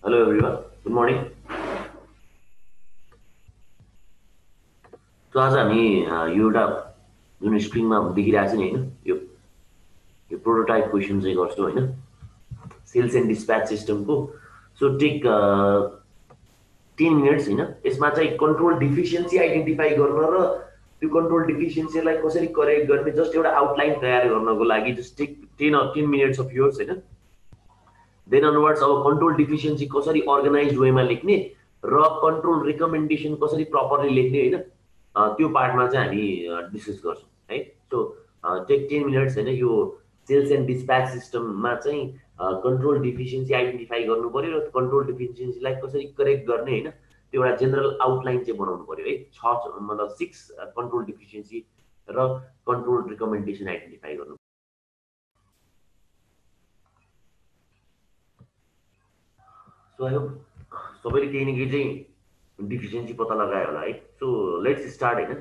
Hello everyone, good morning. So आज हामी यो एउटा जुन स्क्रिनमा देखिरहेको छ नि हैन यो यो प्रोटोटाइप क्वेसन चाहिँ गर्छौँ हैन सेल्स एन्ड डिस्प्याच सिस्टमको सो टेक 10 मिनट्स हैन यसमा चाहिँ कन्ट्रोल डिफिसियन्सी आइडेन्टिफाई गर्न र त्यो कन्ट्रोल डिफिसियन्सीलाई कसरी करेक्ट गर्ने जस्ट एउटा आउटलाइन तयार गर्नको लागि just take 10 minutes of yours हैन देन अनवर्ड्स अब कन्ट्रोल डिफिसियन्सी कसरी अर्गनाइज्ड वेमा लेख्ने र कन्ट्रोल रिकमेन्डेसन कसरी प्रपरली लेख्ने हैन त्यो पार्टमा चाहिँ हामी डिस्कस गर्छौँ है सो टेक 10 मिनट्स हैन यो सेल्स एन्ड डिस्प्याच सिस्टममा चाहिँ कन्ट्रोल डिफिसियन्सी आइडेन्टिफाई गर्नु पर्यो र कन्ट्रोल डिफिसियन्सीलाई कसरी करेक्ट गर्ने हैन त्यो एउटा जेनरल आउटलाइन चाहिँ बनाउनु पर्यो है मतलब 6 कन्ट्रोल डिफिसियन्सी र कन्ट्रोल रिकमेन्डेसन आइडेन्टिफाई गर्नु सो आई होप सबैले केही न केही चाहिँ डिफिसियन्सी पत्ता लगायो होला है सो लेट्स स्टार्ट हैन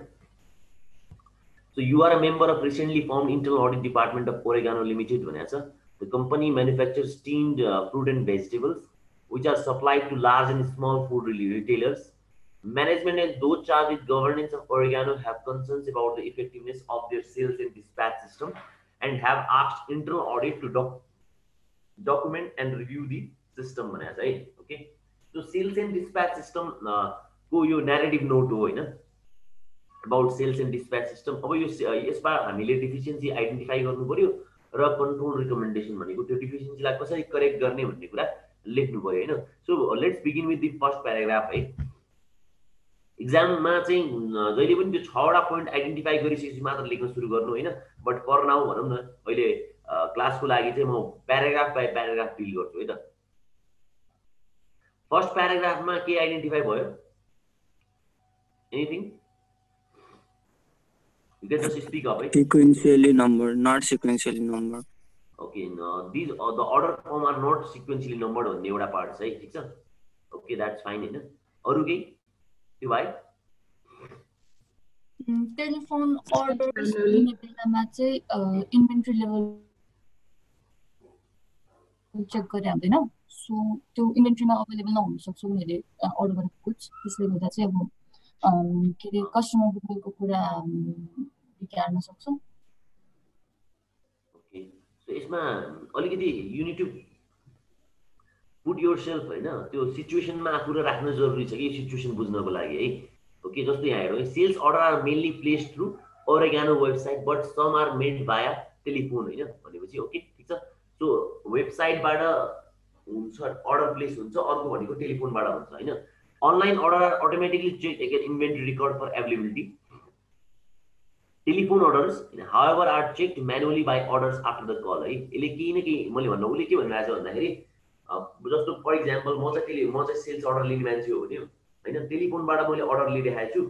So you are a member of recently formed internal audit department of Oregano Limited भनेको छ The company manufactures steamed fruit and vegetables which are supplied to large and small food retailers. Management and those charged with governance of Oregano have concerns about the effectiveness of their sales and dispatch system and have asked internal audit to document and review the system भनेको छ है okay so sales and dispatch system को यो narrative note हो हैन about sales and dispatch system अब यो यसमा हामीले डिफिसियन्सी आइडेन्टिफाई गर्नु पर्यो र कन्ट्रोल रिकमेन्डेसन भनेको त्यो डिफिसियन्सीलाई कसरी करेक्ट गर्ने भन्ने कुरा लेख्नु पर्यो हैन so let's begin with the first paragraph है एक्जाममा चाहिँ जहिले पनि त्यो 6 वटा पोइन्ट आइडेन्टिफाई गरिसकेपछि मात्र लेख्न सुरु गर्नु हैन बट फर नाउ भनौं न अहिले क्लासको लागि चाहिँ म प्याराग्राफ बाइ प्याराग्राफ डिल गर्छु है त फर्स्ट प्याराग्राफमा के आइडेन्टिफाई भयो anything You can just speak up, right? Sequentially numbered, not sequentially numbered. Okay, no, these the order form are not sequentially numbered भन्ने एउटा पार्ट छ है ठीक छ Okay, that's fine हैन अरु केही त्यो भाइ टेलिफोन अर्डर्स लिने बेलामा चाहिँ इन्भेन्टरी लेभल चेक गरे हुँदैन सो त्यो इन्भेन्टरीमा अवेलेबल नहुन सक्छ उनीहरूले अर्डर गरेको गुड्स त्यसले गर्दा चाहिँ अब के रे कस्टमर बिलको कुरा बिगार्न सक्छ ओके सो यसमा अलिकति you need to put yourself हैन त्यो सिचुएसनमा आफूले राख्न जरुरी छ कि सिचुएसन बुझ्नको लागि है ओके जस्तो यहाँ हेरौँ sales order are mainly placed through Oregano website but some are made via telephone हैन भनेपछि ओके ठीक छ सो वेबसाइटबाट हुन्छ अर्डर प्लेस हुन्छ अर्को भनेको टेलिफोनबाट हुन्छ हैन Online order are automatically checked against inventory record for availability. Telephone orders, however, are checked manually by orders after the call. है यसले केही न केही मैले भन्नु उले के भनिरहेछ भन्दाखेरि जस्तो फर एक्जाम्पल म चाहिँ सेल्स अर्डर लिने मान्छे हो भने हैन टेलिफोनबाट मैले अर्डर लिइरहेको छु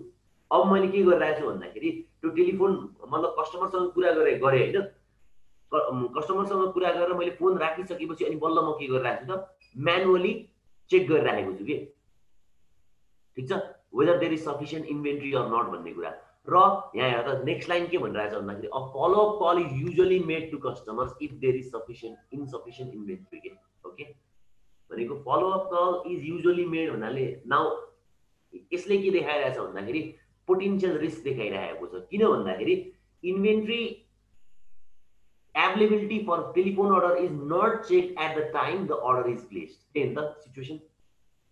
अब मैले के गरिरहेको छु भन्दाखेरि त्यो टेलिफोन मतलब कस्टमरसँग कुरा गरे हैन कस्टमरसँग कुरा गरेर मैले फोन राखिसकेपछि अनि बल्ल म के गरिरहेको छु त म्यानुअली चेक गरिरहेको छु के ठीक छ whether there is sufficient inventory or not भन्ने कुरा र यहाँ हेर्दा नेक्स्ट लाइन के भनिरहेछ भन्दाखेरि a follow up call is usually made to customers if there is insufficient inventory के ओके भनेको follow up call is usually made भन्नाले नाउ यसले के देखाइरहेछ भन्दाखेरि पोटेन्शियल रिस्क देखाइरहेको छ किन भन्दाखेरि inventory availability for telephone order is not checked at the time the order is placed त्यही नि त सिचुएसन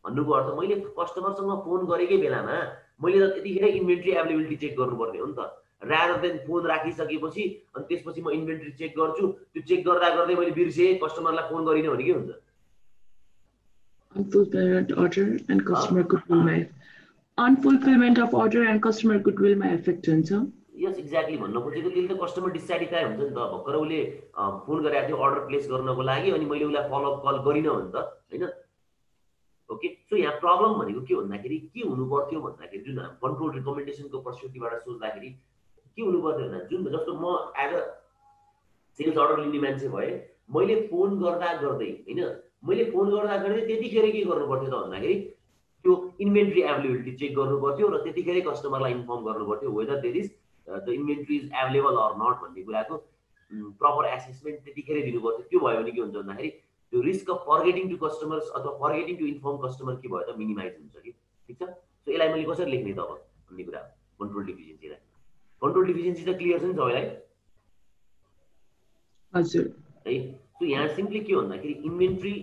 भन्नुको अर्थ मैले कस्टमरसँग फोन गरेकै बेलामा मैले त त्यतिखेर इन्भेन्टरी अवेलेबिलिटी चेक गर्नुपर्ने हो नि त रादर देन फोन राखिसकेपछि अनि त्यसपछि म इन्भेन्टरी चेक गर्छु त्यो चेक गर्दा गर्दै मैले बिर्से कस्टमरलाई फोन गरिन भने के हुन्छ unfulfillment order and customer goodwill may unfulfillment of order and customer goodwill may affect हुन्छ यस एक्ज्याक्टली भन्न खोजेको त्यसले त कस्टमर डिसस्याटिस्फाई हुन्छ नि त भर्खर उले फोन गरेको थियो अर्डर प्लेस गर्नको लागि अनि मैले उलाई फलो अप कल गरिन भने त हैन ओके सो यहाँ प्रब्लम भनेको के भन्दाखेरि के हुनु पर्थ्यो भन्दाखेरि जुन कन्ट्रोल रिकमेन्डेसनको पर्सपेक्टिभबाट सोच्दाखेरि के हुनु पर्थ्यो भन्दा जुन जस्तो म एज अ सेल्स अर्डर लिने मान्छे भए मैले फोन गर्दा गर्दै हैन मैले फोन गर्दा गर्दै त्यतिखेर के गर्नु पर्थ्यो त भन्दाखेरि त्यो इन्भेन्टरी अवेलेबिलिटी चेक गर्नु पर्थ्यो र त्यतिखेर कस्टमरलाई इन्फर्म गर्नु पर्थ्यो whether there is the inventory is available or not भन्ने कुराको प्रपर एसेसमेन्ट त्यतिखेर दिनु पर्थ्यो त्यो भयो भने के हुन्छ भन्दाखेरि त्यो risk of forgetting to customers अथवा फर्गेटिङ टु इन्फर्म कस्टमर के भयो त मिनिमाइज हुन्छ कि ठीक छ सो यसलाई मैले कसरी लेख्ने त अब भन्ने कुरा कन्ट्रोल डिफिसियन्सीलाई कन्ट्रोल डिफिसियन्सी त क्लियर छ नि सबैलाई हजुर है सो यहाँ सिम्पली के भन्दाखेरि इन्भेन्ट्री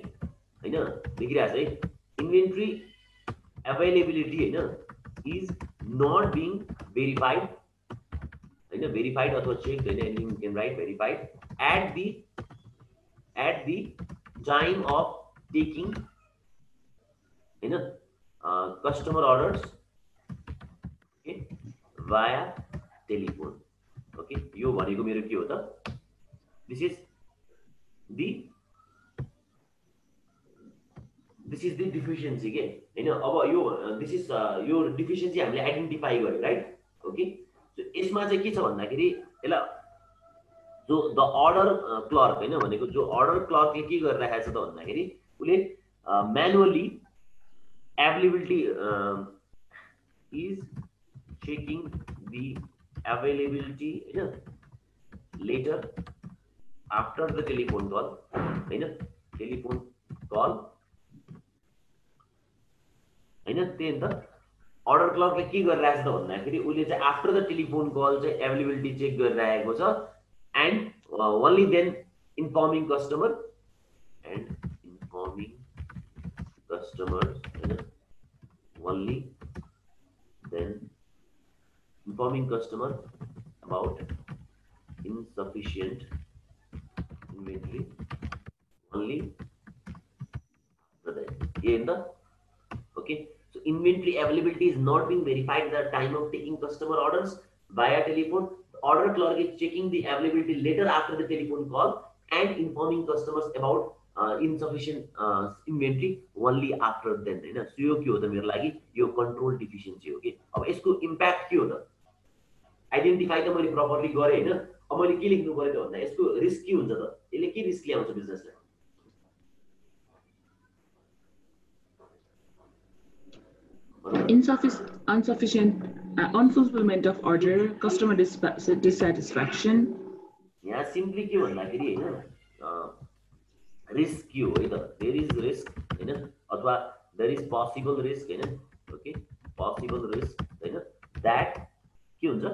हैन देखिरहेछ है इन्भेन्ट्री अवेलेबिलिटी हैन इज नट बिङ भेरिफाइड हैन भेरिफाइड अथवा चेक हैन any can write verified at the time of taking हैन customer orders okay via telephone okay यो भनेको मेरो के हो त this is the deficiency के हैन अब यो this is यो deficiency हामीले आइडेन्टिफाई गर्यो राइट ओके सो यसमा चाहिँ के छ भन्दाखेरि यसलाई जो द अर्डर क्लर्क हैन भनेको जो अर्डर क्लर्कले के गरिरहेको छ त भन्दाखेरि उले manually availability is checking the availability हैन later after the telephone call हैन टेलिफोन कल हैन त्यही त अर्डर क्लर्कले के गरिरहेको छ त भन्दाखेरि उले चाहिँ आफ्टर द टेलिफोन कल चाहिँ अवेलेबिलिटी चेक गरिरहेको छ and only then informing customers only then informing customer about insufficient inventory only after that in the okay so inventory availability is not being verified at the time of taking customer orders via telephone. Order clerk is checking the availability later after the telephone call and informing customers about insufficient inventory only after then हैन so यो के हो त मेरो लागि यो control deficiency हो के अब यसको इम्प्याक्ट के हो त आइडेन्टिफाई त मैले प्रपरली गरे हैन अब मैले के लेख्नु पर्यो त भन्दा यसको रिस्क के हुन्छ त यसले के रिस्क ल्याउँछ बिजनेसलाई insufficient unfulfillment of order customer dissatisfaction यहाँ सिम्पली के भन्दाखेरि हैन रिस्क के हो है त देयर इज रिस्क हैन अथवा देयर इज पोसिबल रिस्क हैन ओके पोसिबल रिस्क हैन दैट के हुन्छ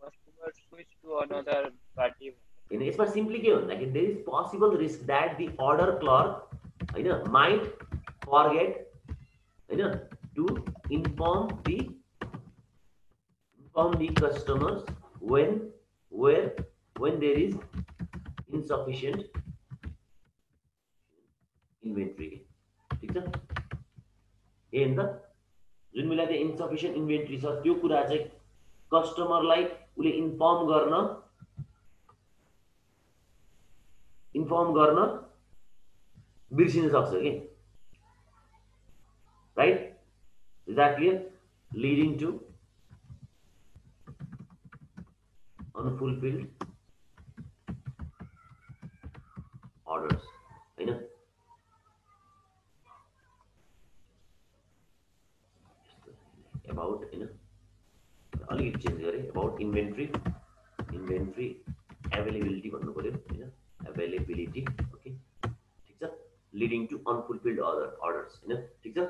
customer switch to another party हैन यसमा सिम्पली के भन्दाखेरि there is possible risk that the order clerk हैन माइट फर्गेट हैन to inform the customers when there is insufficient inventory ठीक छ हेर्न त जुन बेला त्यो इन्सफिसिएन्ट इन्भेन्ट्री छ त्यो कुरा चाहिँ कस्टमरलाई उले इन्फर्म गर्न बिर्सिन सक्छ के right Is that clear? Leading to unfulfilled orders. हैन about हैन अलिकति चेन्ज गरे about inventory availability भन्नु पर्यो हैन availability okay ठीक छ leading to unfulfilled orders हैन ठीक छ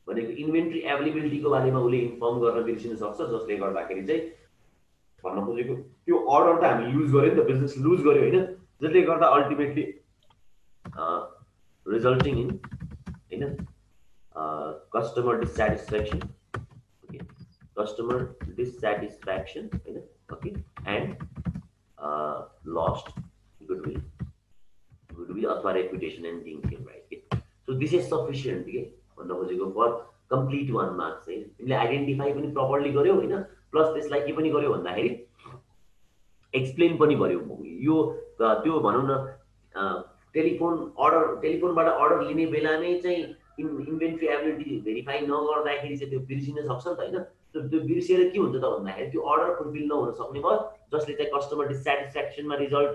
भनेको इन्भेन्ट्री एभेलेबिलिटी को बारेमा उले इन्फर्म गर्न बिर्सिन सक्छ जसले गर्दाखेरि चाहिँ भन्न खोजेको त्यो अर्डर त हामी लुज गर्यो नि त बिजनेस लुज गर्यो हैन जसले गर्दा अल्टिमेटली रिजल्टिङ इन हैन कस्टमर डिसस्याटिस्फ्याक्सन ओके कस्टमर डिसस्याटिस्फ्याक्सन हैन ओके एन्ड लस्ट गुडविल अथवा रेपुटेसन एन्ड थिङ के राइट के सो दिस इज सफिसिएन्ट के भन्न खोजेको फर कम्प्लिट 1 मार्क्स है तिमीले आइडेन्टिफाई पनि प्रपरली गर्यौ हैन प्लस त्यसलाई के पनि गर्यौ भन्दाखेरि एक्सप्लेन पनि गर्यौ यो त्यो भनौं न टेलिफोनबाट अर्डर लिने बेला नै चाहिँ इन्भेन्ट्री एबिलिटी भेरिफाई नगर्दाखेरि चाहिँ त्यो बिर्सिन सक्छ नि त हैन त्यो बिर्सिएर के हुन्छ त भन्दाखेरि त्यो अर्डर फुलफिल नहुन सक्ने भयो जसले चाहिँ कस्टमर डिसस्याटिस्फ्याक्सनमा रिजल्ट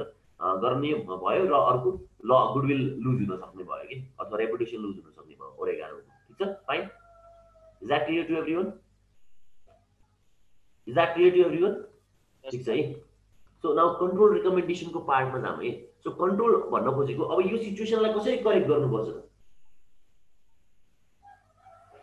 गर्ने भयो र अर्को ल गुडविल लुज हुन सक्ने भयो कि अथवा रेपुटेसन लुज हुन सक्ने भयो ओरेगानो ठीक छ fine is that clear to everyone ठीक छ है सो नाउ कन्ट्रोल रिकमेन्डेसनको पार्टमा जाम है सो कन्ट्रोल भन्न खोजेको अब यो सिचुएसनलाई कसरी करेक्ट गर्नुपर्छ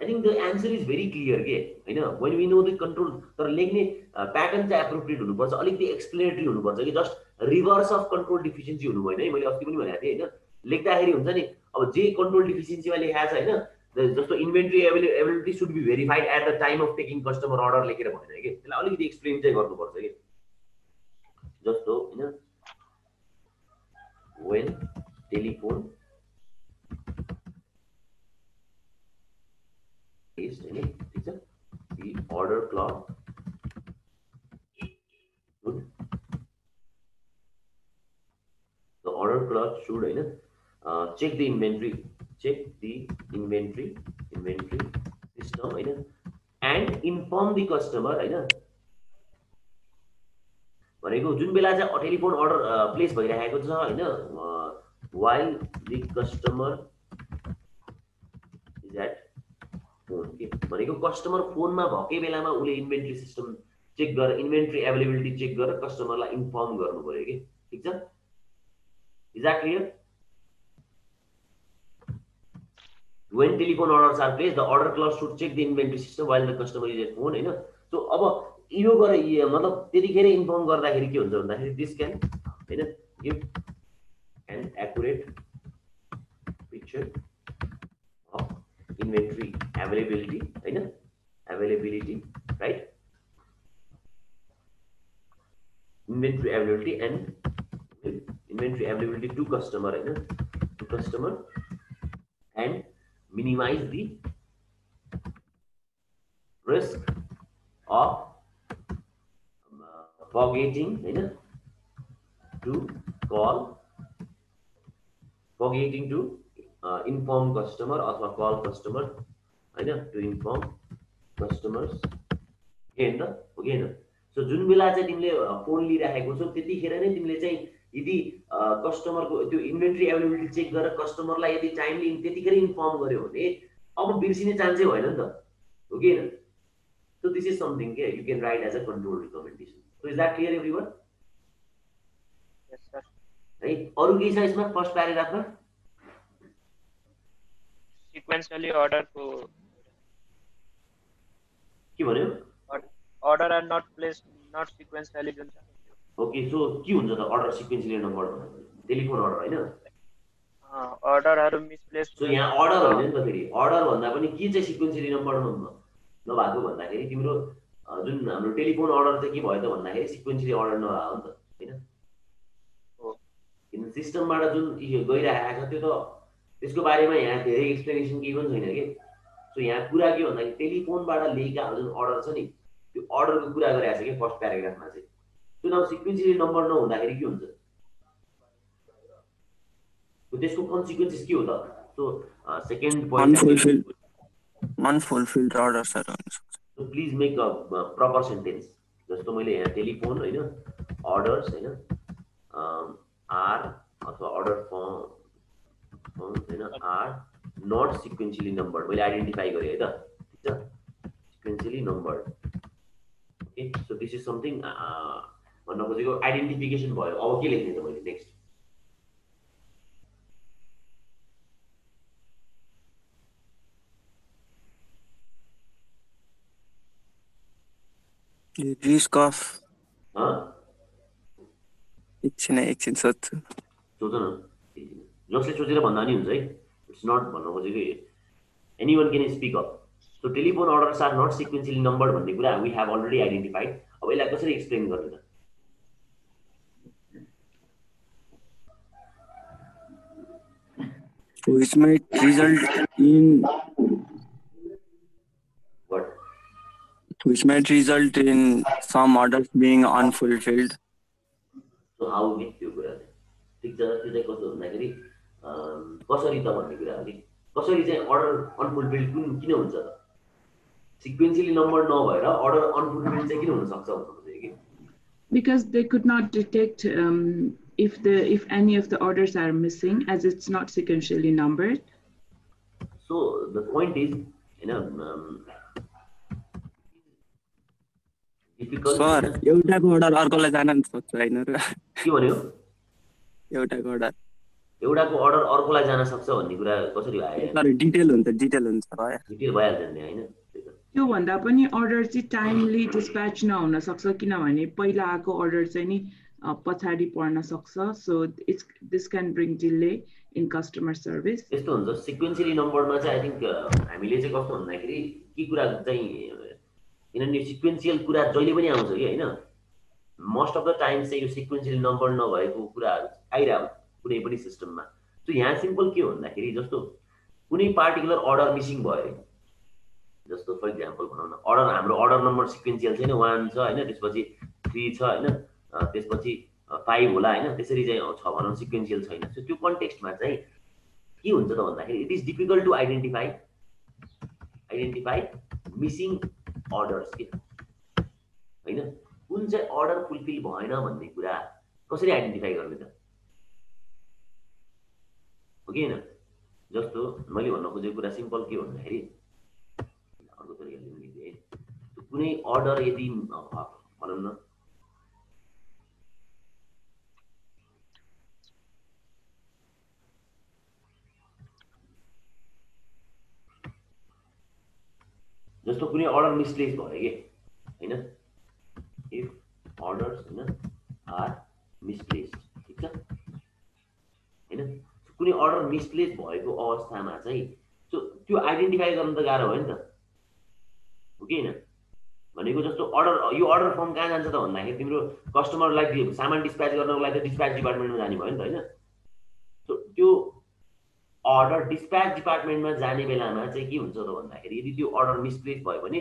I think the answer is very clear के हैन when we know the control तर लेख्ने प्याटर्न चाहिँ एप्रोप्रिएट हुनुपर्छ अलिकति एक्सप्लेनेटरी हुनुपर्छ कि just reverse of control deficiency हुनु भएन है मैले अस्ति पनि भनेको थिएँ हैन लेख्दाखेरि हुन्छ नि अब जे कन्ट्रोल डिफिसियन्सीमा लेखेको छ हैन जस्तो inventory ability should be verified at the time of taking customer order लेखेर भएन कि त्यसलाई अलिकति एक्सप्लेन चाहिँ गर्नुपर्छ कि जस्तो हैन when telephone is the order clock should check the inventory system and inform the customer भनेको जुन बेला चाहिँ टेलिफोन अर्डर प्लेस भइरहेको छ हैन while the customer is at phone के भनेको कस्टमर फोनमा भएकै बेलामा उले इन्भेन्ट्री सिस्टम चेक गरेर इन्भेन्ट्री अवेलेबिलिटी चेक गरेर कस्टमरलाई इन्फर्म गर्नु पर्यो के ठीक छ is that clear when telephone orders are placed the order clerk should check the inventory system while the customer is at phone हैन सो अब यो गरे मतलब त्यतिखेर इन्फर्म गर्दाखेरि के हुन्छ भन्दाखेरि दिस क्यान हैन give an accurate picture of inventory availability हैन availability right inventory availability and inventory availability to customer हैन to customer and minimize the risk of forgetting to inform customer or call customer to inform customers again so जुन बेला चाहिँ तिमीले phone लिइराखेको छौ त्यतिखेर नै तिमीले चाहिँ यदि कस्टमरको त्यो इन्भेन्ट्री अवेलेबिलिटी चेक गरेर कस्टमरलाई यदि टाइमली त्यतिखेर इन्फर्म गर्यो भने अब बिर्सिने चान्सै भएन नि त हो कि हैन सो दिस इज समथिङ के you can write as a control recommendation so is that clear everyone yes sir है अरु केही छ यसमा फर्स्ट प्याराग्राफमा सिक्वेन्शियली अर्डर को के भन्यो order are not placed not sequentially जुन छ ओके सो के हुन्छ त अर्डर सिक्वेन्शियली नम्बर टेलिफोन अर्डर हैन अर्डरहरु मिसप्लेस सो यहाँ अर्डर होइन नि त फेरि अर्डर भन्दा पनि के चाहिँ सिक्वेन्शियली नम्बर नभएको भन्दाखेरि तिम्रो जुन हाम्रो टेलिफोन अर्डर चाहिँ के भयो त भन्दाखेरि सिक्वेन्शियली अर्डर नभएको नि त हैन किन सिस्टमबाट जुन गइरहेको छ त्यो त त्यसको बारेमा यहाँ धेरै एक्सप्लेनेसन केही पनि छैन के सो यहाँ कुरा के भन्दाखेरि टेलिफोनबाट लिएका जुन अर्डर छ नि त्यो अर्डरको कुरा गरिरहेको छ के फर्स्ट प्याराग्राफमा चाहिँ त्यो नाउ सिक्वेन्शियली नम्बर नहुँदाखेरि के हुन्छ त्यसको कन्सिक्वेन्सेस के हो त so second point unfulfilled orders are on. So please make a proper sentence. जस्तो मैले यहाँ टेलिफोन हैन अर्डर्स हैन आर अथवा अर्डर फर्म हैन आर नट सिक्वेन्शियली नम्बर्ड मैले आइडेन्टिफाई गरे है त ठीक छ sequentially numbered okay so this is something भन्न खोजेको आइडेन्टिफिकेसन भयो अब के लेख्ने त मैले नेक्स्ट Risk of एकछिन सोध्छु सोच न जसले सोचेर भन्दा नि हुन्छ है इट्स नट भन्न खोजेको anyone can speak up so telephone orders are not sequentially numbered भन्ने कुरा वी हेभ अलरेडी आइडेन्टिफाइड अब यसलाई कसरी एक्सप्लेन गर्ने त which might result in what which might result in some orders being unfulfilled. So how we त्यो कुरा ठिक छ त्यो चाहिँ कस्तो भन्दाखेरि कसरी त भन्ने कुरा हो कि कसरी चाहिँ अर्डर अनफुलफिल्ड किन हुन्छ त सिक्वेन्शियली नम्बर नभएर अर्डर अनफुलफिल्ड चाहिँ किन हुन सक्छ भन्नुहुन्छ कि because they could not detect if any of the orders are missing as it's not sequentially numbered. So the point is difficult sir एउटाको अर्डर अर्कोलाई जान सक्छ हैन र के भन्यो एउटाको अर्डर एउटाको अर्डर अर्कोलाई जान सक्छ भन्ने कुरा कसरी आयो तर डिटेल हुन्छ भयो डिटेल भइहाल्छ नि हैन त्यो भन्दा पनि अर्डर चाहिँ टाइमली डिस्प्याच नहुन सक्छ किनभने पहिला आएको अर्डर चाहिँ नि पछाडी पर्न सक्छ so this can bring delay in customer service यस्तो हुन्छ सिक्वेन्शियली नम्बरमा चाहिँ आई थिंक हामीले चाहिँ कस्तो भन्दाखेरि के कुरा चाहिँ किनभने सिक्वेन्शियल कुरा जहिले पनि आउँछ कि हैन मोस्ट अफ द टाइम चाहिँ यो सिक्वेन्शियल नम्बर नभएको कुराहरु आइराम कुनै पनि सिस्टममा सो यहाँ सिम्पल के भन्दाखेरि जस्तो कुनै पार्टिकुलर अर्डर मिसिङ भयो जस्तो फर एक्जाम्पल भनौं न अर्डर हाम्रो अर्डर नम्बर सिक्वेन्शियल छैन 1 छ हैन त्यसपछि 3 छ हैन त्यसपछि 5 होला हैन त्यसरी चाहिँ छ भनौं सिक्वेन्शियल छैन सो त्यो कन्टेक्स्टमा चाहिँ के हुन्छ त भन्दाखेरि it is difficult to identify missing orders के हैन कुन चाहिँ अर्डर फुलफिल भएन भन्ने कुरा कसरी आइडेन्टिफाई गर्ने त हो कि हैन जस्तो मैले भन्न खोजेको कुरा सिम्पल के भन्दाखेरि अर्को तरिकाले लिने कुनै अर्डर यदि भनौं न जस्तो कुनै अर्डर मिसप्लेस भयो के हैन इफ अर्डर्स हैन आर मिसप्लेस्ड ठीक छ हैन कुनै अर्डर मिसप्लेस भएको अवस्थामा चाहिँ सो त्यो आइडेन्टिफाई गर्न त गाह्रो भयो नि त हो कि हैन भनेको जस्तो अर्डर यो अर्डर फर्म कहाँ जान्छ त भन्दाखेरि तिम्रो कस्टमरलाई सामान डिस्प्याच गर्नको लागि त डिस्प्याच डिपार्टमेन्टमा जाने भयो नि त हैन सो त्यो अर्डर डिस्प्याच डिपार्टमेन्टमा जाने बेलामा चाहिँ के हुन्छ त भन्दाखेरि यदि त्यो अर्डर मिसप्लेस भयो भने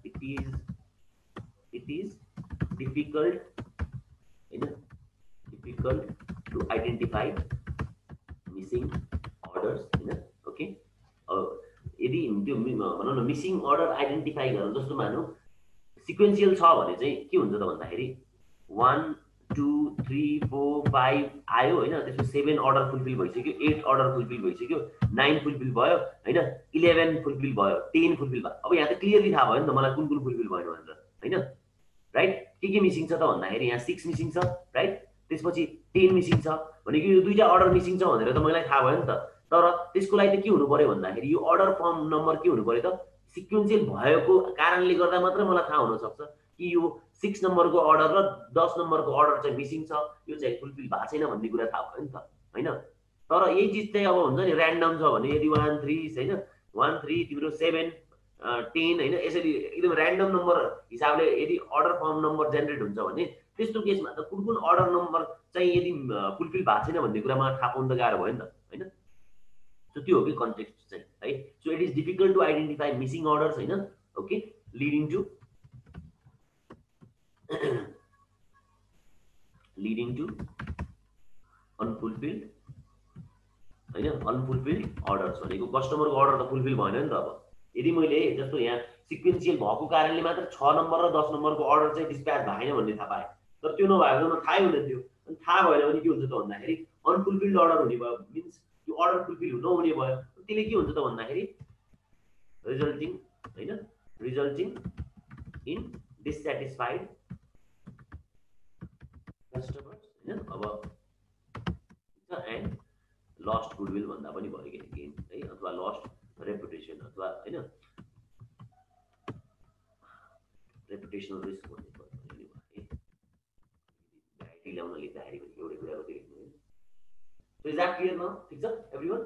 it is difficult to identify missing orders हैन ओके यदि त्यो भनौं न मिसिङ अर्डर आइडेन्टिफाई गर्न जस्तो मानौ सिक्वेन्शियल छ भने चाहिँ के हुन्छ त भन्दाखेरि 1 2 3 4 5 आयो हैन त्यसपछि 7 अर्डर फुलफिल भइसक्यो 8 अर्डर फुलफिल भइसक्यो 9 फुलफिल भयो हैन 11 फुलफिल भयो 10 फुलफिल भयो अब यहाँ त क्लियरली थाहा भयो नि त मलाई कुन कुन फुलफिल भएन भनेर हैन राइट के मिसिङ छ त भन्दाखेरि यहाँ 6 मिसिङ छ राइट त्यसपछि 10 मिसिङ छ भनेको यो दुईटा अर्डर मिसिङ छ भनेर त मलाई थाहा भयो नि त तर त्यसको लागि त के हुनु पर्यो भन्दाखेरि यो अर्डर फर्म नम्बर के हुनु पर्यो त सिक्वेन्शियल भएको कारणले गर्दा मात्र मलाई थाहा हुन सक्छ कि यो 6 नम्बरको अर्डर र 10 नम्बरको अर्डर चाहिँ मिसिङ छ यो चाहिँ फुलफिल भएको छैन भन्ने कुरा थाहा भयो नि त हैन तर यही चीज चाहिँ अब हुन्छ नि र्यान्डम छ भने यदि 1 3 हैन 1 3 तिम्रो 7 10 हैन यसरी एकदम र्यान्डम नम्बर हिसाबले यदि अर्डर फर्म नम्बर जेनेरेट हुन्छ भने त्यस्तो केसमा त कुन कुन अर्डर नम्बर चाहिँ यदि फुलफिल भएको छैन भन्ने कुरामा थाहा पाउन त गाह्रो भयो नि त हैन सो त्यो हो कि कन्टेक्स्ट चाहिँ है so it is difficult to identify missing orders हैन ओके लिडिङ टु अनफुलफिल्ड हैन अनफुलफिल्ड अर्डर्स भनेको कस्टमरको अर्डर त फुलफिल भएन नि त अब यदि मैले जस्तो यहाँ सिक्वेन्शियल भएको कारणले मात्र 6 नम्बर र 10 नम्बरको अर्डर चाहिँ डिस्प्याच भएन भन्ने थाहा पाएँ तर त्यो नभएको थाहै हुँदैन थियो अनि थाहा भएन भने के हुन्छ त भन्दाखेरि अनफुलफिल्ड अर्डर हुने भयो मिन्स त्यो अर्डर फुलफिल नहुने भयो त्यसले के हुन्छ त भन्दाखेरि रिजल्टिङ इन डिसस्याटिस्फाइड कस्टमर्स हैन अब एन्ड लस्ट गुडविल भन्दा पनि भयो कि गेन है अथवा लस्ट रेपुटेसन अथवा हैन रेपुटेसनल रिस्क भन्ने भयो गाइड ल्याउन लेख्दाखेरि पनि एउटै कुरा गर्दै लेख्नु हैन so is that clear now ठीक छ एभ्रीवन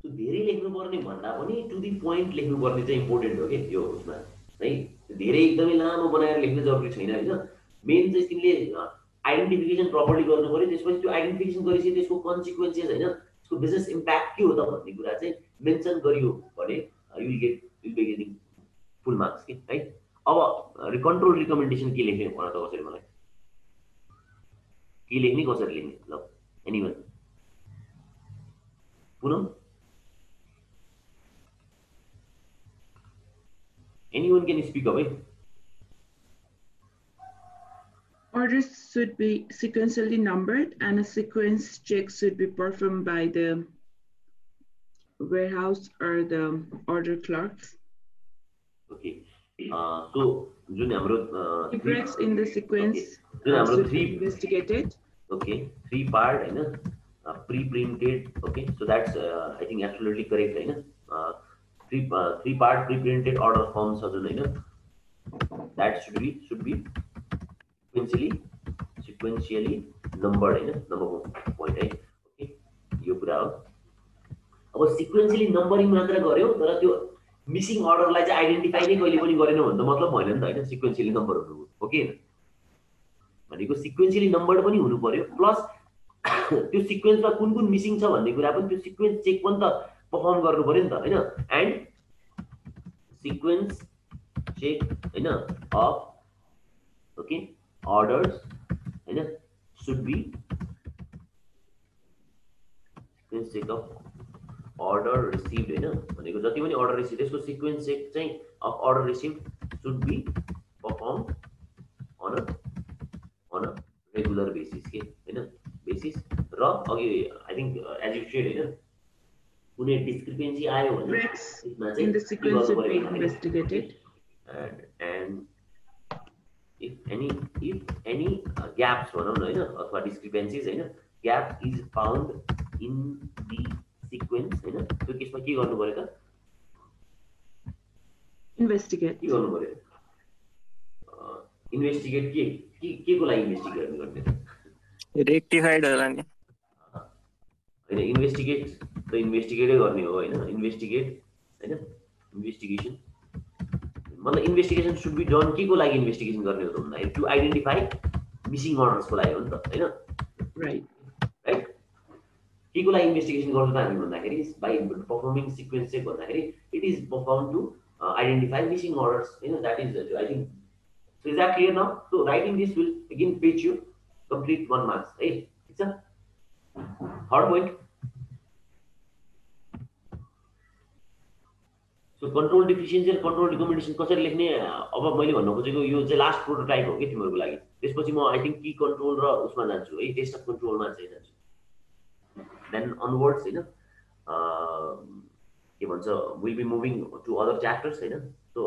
सो धेरै लेख्नु पर्ने भन्दा पनि टु दी पोइन्ट लेख्नु पर्ने चाहिँ इम्पोर्टेन्ट हो के यो उसमा है धेरै एकदमै लामो बनाएर लेख्न जरुरी छैन हैन मेन चाहिँ तिमीले आइडेन्टिफिकेसन प्रपरली गर्नु पर्यो त्यसपछि त्यो आइडेन्टिफिकेसन गरेपछि त्यसको कन्सिक्वेन्सेस हैन त्यसको बिजनेस इम्प्याक्ट के हो त भन्ने कुरा चाहिँ मेन्सन गरियो भने you will getting full marks के है अब कन्ट्रोल रिकमेन्डेसन के लेख्ने भन त कसरी मलाई के लेख्ने कसरी लेख्ने ल एनीवन पुनः anyone can speak up, right? Orders should be sequentially numbered and a sequence check should be performed by the warehouse or the order clerks. Okay. So जुन हाम्रो It breaks in the sequence जुन हाम्रो should be 3 investigated. okay 3 part हैन pre-printed. Okay, so that's I think absolutely correct हैन 3 part pre-printed order forms हजुर हैन that should be sequentially numbered हैन number point है. Okay, यो कुरा हो. अब sequentially numbering मात्र गर्यो तर त्यो मिसिङ अर्डरलाई चाहिँ आइडेन्टिफाई नै कहिले पनि गरेन भन्दा मतलब भएन नि त हैन सिक्वेन्शियली नम्बर हुनु. ओके, भनेको सिक्वेन्शियली नम्बर पनि हुनु पर्यो प्लस त्यो सिक्वेन्समा कुन कुन मिसिङ छ भन्ने कुरा पनि त्यो सिक्वेन्स चेक पनि त परफर्म गर्नु पर्यो नि त हैन. एन्ड सिक्वेन्स चेक हैन अफ ओके अर्डर्स हैन should be sequence check of order received हैन भनेको जति पनि order received त्यसको sequence check चाहिँ of order received should be performed on a regular basis के हैन basis र अघि I think as you said हैन कुनै discrepancy आयो भने त्यसमा चाहिँ in the sequence should be investigated and if any gaps भनौं न हैन अथवा discrepancies हैन gap is found in the sequence हैन त्यो केसमा के गर्नु पर्यो त इन्भेस्टिगेट के गर्नु पर्यो इन्भेस्टिगेट के को लागि इन्भेस्टिगेट गर्ने रेक्टिफाइड होला नि हैन इन्भेस्टिगेट त इन्भेस्टिगेटै गर्ने हो हैन इन्भेस्टिगेट हैन इन्भेस्टिगेसन मतलब इन्भेस्टिगेसन शुड बी डन के को लागि इन्भेस्टिगेसन गर्ने हो त भन्दा टु आइडेन्टिफाई मिसिङ अर्डर्स को लागि हो नि त हैन राइट के को लागि इन्भेस्टिगेसन गर्छ त हामी भन्दाखेरि बाइ परफर्मिङ सिक्वेन्स चेक भन्दाखेरि it is perform to identify missing orders हैन that is I think so is that clear now. So writing this will again fetch you complete 1 marks है ठीक छ. Third point so control deficiency र control recommendation कसरी लेख्ने अब मैले भन्न खोजेको यो चाहिँ लास्ट प्रोटोटाइप हो के तिमीहरुको लागि. त्यसपछि म आई थिंक की कन्ट्रोल र उसमा जान्छु है टेस्ट अफ कन्ट्रोलमा चाहिँ जान्छु. then onwards हैन के भन्छ will be moving to other chapters हैन. सो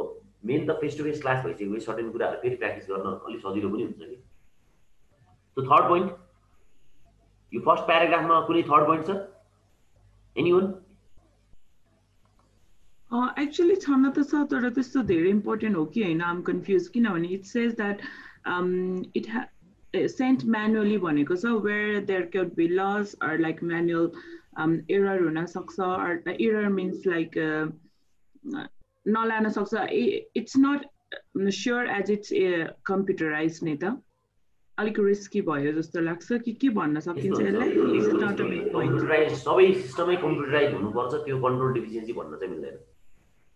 मेन त फेस टु फेस क्लास भइसक्यो सर्टेन कुराहरु फेरि प्र्याक्टिस गर्न अलि सजिलो पनि हुन्छ कि. सो थर्ड पोइन्ट यो फर्स्ट प्याराग्राफमा कुनै थर्ड पोइन्ट छ एनीवन एक्चुअली छन त छ तर त्यस्तो धेरै इम्पोर्टेन्ट हो कि हैन. आम कन्फ्युज किनभने it says that it sent manually भनेको छ where there could be loss or like manual error हुन सक्छ or error means like नलान सक्छ. It's not sure as it's computerized नि त अलिक रिस्की भयो जस्तो लाग्छ कि के भन्न सकिन्छ यसलाई. कम्प्युटराइज सबै सिस्टमै कम्प्युटराइज हुनुपर्छ त्यो कन्ट्रोल डिफिसियन्सी भन्न चाहिँ मिल्दैन.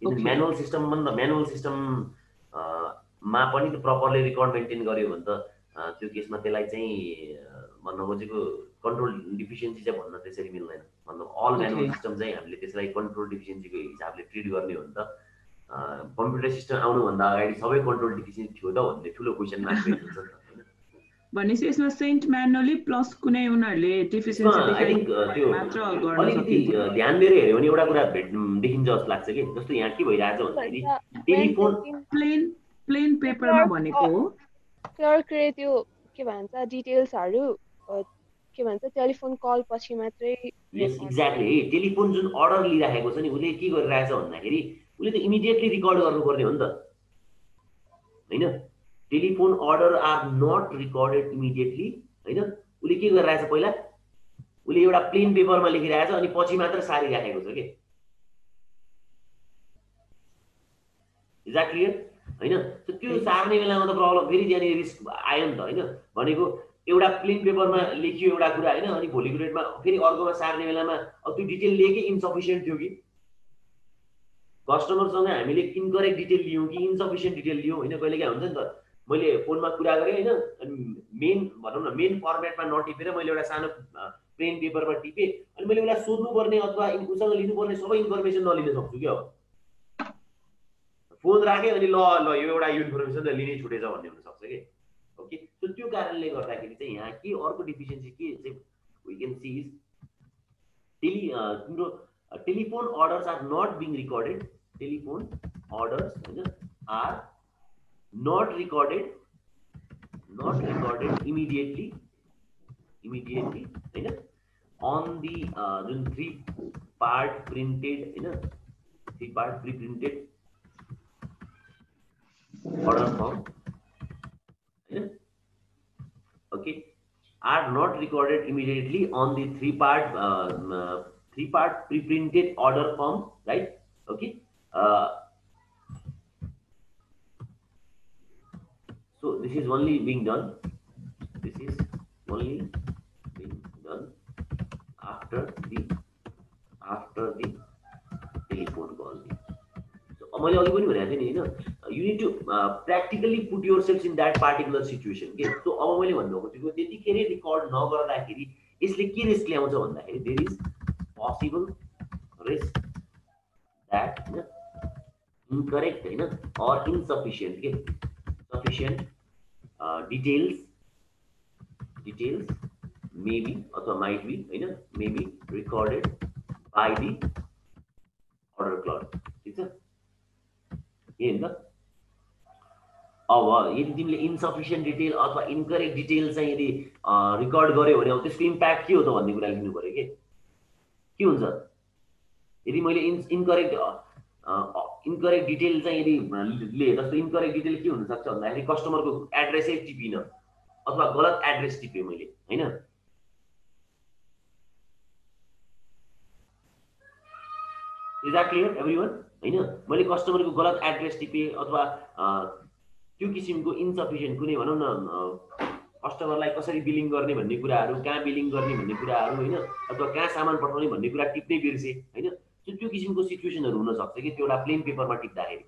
किन म्यानुअल सिस्टम भन्दा म्यानुअल सिस्टम मा पनि त प्रपरली रेकर्ड मेन्टेन गर्यो भने त त्यो केसमा त्यसलाई चाहिँ भन्न खोजेको कन्ट्रोल डिफिसियन्सी चाहिँ भन्न त्यसरी मिल्दैन. मतलब अल म्यानुअल सिस्टम चाहिँ हामीले त्यसलाई कन्ट्रोल डिफिसियन्सीको हिसाबले ट्रिट गर्ने हो नि त. कम्प्युटर सिस्टम आउनुभन्दा अगाडि सबै कन्ट्रोल डिफिसियन्सी थियो त भन्ने ठुलो क्वेसन मार्क हुन्छ नि त हैन. भनेपछि यसमा सेन्ट म्यानुअली प्लस कुनै उनीहरुले डिफिसियन्सी देखाइ मात्र गर्न सकिन्छ. ध्यान दिएर हेर्यो भने एउटा कुरा देखिन्छ जस्तो लाग्छ कि जस्तो यहाँ के भइरहेछ भन्दाखेरि टेलिफोन प्लेन पेपरमा भनेको हो क्लर्कले त्यो के भन्छ डिटेल्सहरु के भन्छ टेलिफोन कल पछि मात्रै. यस एक्ज्याक्टली टेलिफोन जुन अर्डर लिइराखेको छ नि उले के गरिरहेछ भन्दाखेरि उले त इमिडिएटली रिकर्ड गर्नुपर्ने हो नि त हैन. Telephone order are not recorded immediately हैन. उले के गरिरहेछ पहिला उले एउटा प्लेन पेपरमा लेखिरहेछ अनि पछि मात्र सारिराखेको छ के. इज दैट क्लियर हैन. त्यो सार्ने बेलामा त प्रब्लम फेरि त्यहाँनिर रिस्क आयो नि त हैन. भनेको एउटा प्लेन पेपरमा लेखियो एउटा कुरा हैन अनि भोलिको डेटमा फेरि अर्कोमा सार्ने बेलामा अब त्यो डिटेल लिएकै इन्सफिसियन्ट थियो कि कस्टमरसँग हामीले इनकरेक्ट डिटेल लियौँ कि इन्सफिसियन्ट डिटेल लियौँ हैन. कहिलेकाहीँ हुन्छ नि त मैले फोनमा कुरा गरेँ हैन अनि मेन भनौँ न मेन फर्मेटमा नटिपेर मैले एउटा सानो प्लेन पेपरमा टिपेँ अनि मैले उसलाई सोध्नुपर्ने अथवा उसँग लिनुपर्ने सबै इन्फर्मेसन नलिन सक्छु कि. अब फोन राखेँ अनि ल यो एउटा इन्फर्मेसन त लिनै छुटेछ भन्ने हुनसक्छ कि. ओके, सो त्यो कारणले गर्दाखेरि चाहिँ यहाँ के अर्को डिफिसियन्सी के चाहिँ वी क्यान सी इज तिम्रो telephone orders are not being recorded. Telephone orders हैन are not recorded immediately हैन on the जुन 3-part printed हैन 3-part pre-printed order form हैन okay are not recorded immediately on the 3-part pre-printed order form, right? Okay. So this is only being done. This is only being done after the telephone call. So मैले अघि पनि भनेको थिएँ नि हैन you need to practically put yourselves in that particular situation के so अब मैले भन्नु खोजेको त्यतिखेर रेकर्ड नगर्दाखेरि यसले के रिस्क ल्याउँछ भन्दाखेरि there is possible risk that incorrect हैन or insufficient के sufficient details may be अथवा might be हैन may be recorded by the order clerk ठीक छ के हैन अब यदि तिमीले इन्सफिसिएन्ट डिटेल अथवा इनकरेक्ट डिटेल चाहिँ यदि रेकर्ड गर्यो भने अब त्यसको इम्प्याक्ट के हो त भन्ने कुरा लेख्नु पर्यो के हुन्छ यदि मैले इनकरेक्ट डिटेल चाहिँ यदि ले जस्तो इनकरेक्ट डिटेल के हुन सक्छ भन्दाखेरि कस्टमरको एड्रेसै टिपिन अथवा गलत एड्रेस टिपे मैले हैन इज दैट क्लियर एभ्रीवन हैन मैले कस्टमरको गलत एड्रेस टिपे अथवा त्यो किसिमको इन्सफिसिएन्ट कुनै भनौं न कस्टमरलाई कसरी बिलिङ गर्ने भन्ने कुराहरु कहाँ बिलिङ गर्ने भन्ने कुराहरु हैन अथवा कहाँ सामान पठाउने भन्ने कुरा टिप्नै बिर्से हैन त्यो किसिमको सिचुएसनहरु हुन सक्छ कि त्यो एउटा प्लेन पेपरमा टिप्दाखेरि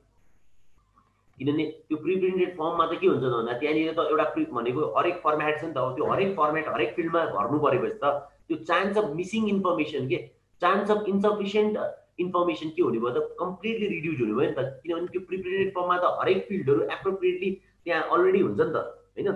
किनभने त्यो प्री प्रिन्टेड फर्ममा त के हुन्छ त भन्दा त्यहाँनिर त एउटा भनेको हरेक फर्म्याट छ नि त त्यो हरेक फर्म्याट हरेक फिल्डमा भर्नु परेपछि त त्यो चान्स अफ मिसिङ इन्फर्मेसन के चान्स अफ इन्सफिसिएन्ट इन्फर्मेसन के हुने भयो त कम्प्लिटली रिड्युस हुने भयो नि त किनभने त्यो प्री प्रिन्टेड फर्ममा त हरेक फिल्डहरु एप्रोप्रिएटली त्यहाँ अलरेडी हुन्छ नि त हैन